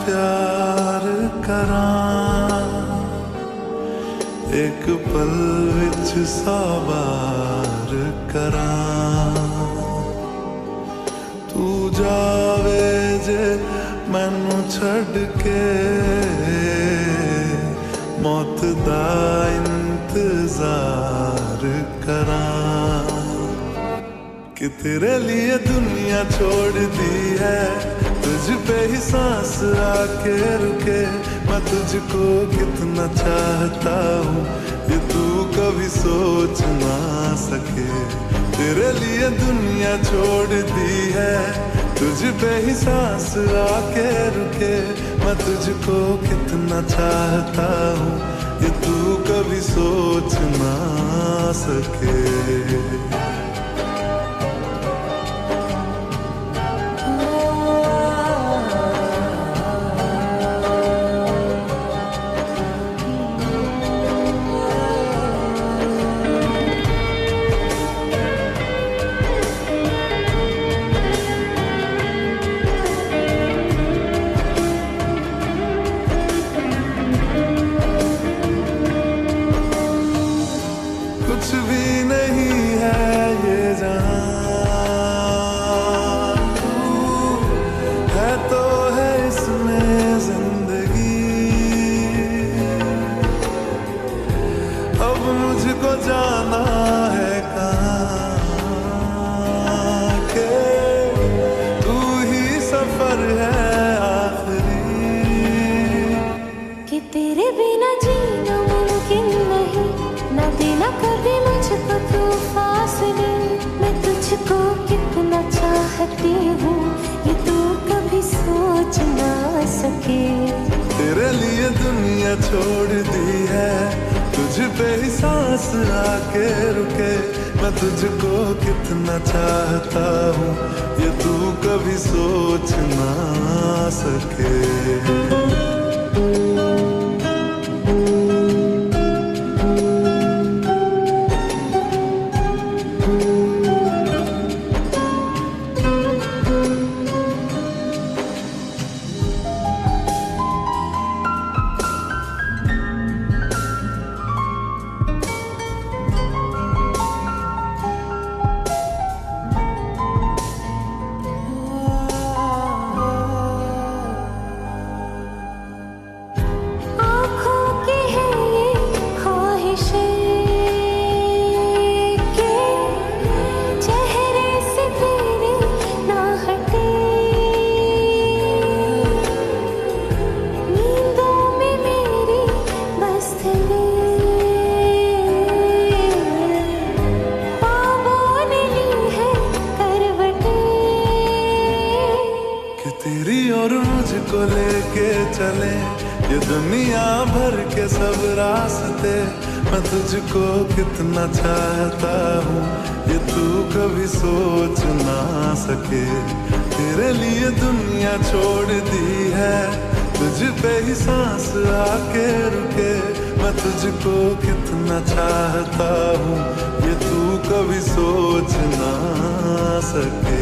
प्यार करां, एक पल विच 100 बार करां। तू जावे जे मैनू छड़ के, मौत दा इंतजार करां। कि तेरे लिए दुनिया छोड़ दी है, तुझ पे ही सांस आके रुके। मैं तुझको कितना चाहता हूँ ये तू कभी सोच ना सके। तेरे लिए दुनिया छोड़ दी है, तुझ पे ही सांस आके रुके। मैं तुझको कितना चाहता हूँ ये तू कभी सोच ना सके। कुछ भी नहीं है ये जहां, तू है तो है इसमें जिंदगी। अब मुझको जाना है कहाँ के तू ही सफर है आखिरी। कि तेरे बिना जीना मुमकिन नहीं, ना देना कभी मुझको तू फासले। मैं तुझको कितना चाहती हूँ ये तू कभी सोच ना सके। तेरे लिए दुनिया छोड़ दी है, तुझ पे ही सांस आके रुके। मैं तुझको कितना चाहता हूँ ये तू कभी सोच ना सके। तेरी और मुझको लेके चले ये दुनिया भर के सब रास्ते। मैं तुझको कितना चाहता हूँ ये तू कभी सोच ना सके। तेरे लिए दुनिया छोड़ दी है, तुझ पे ही सांस आके रुके। मैं तुझको कितना चाहता हूँ ये तू कभी सोच ना सके।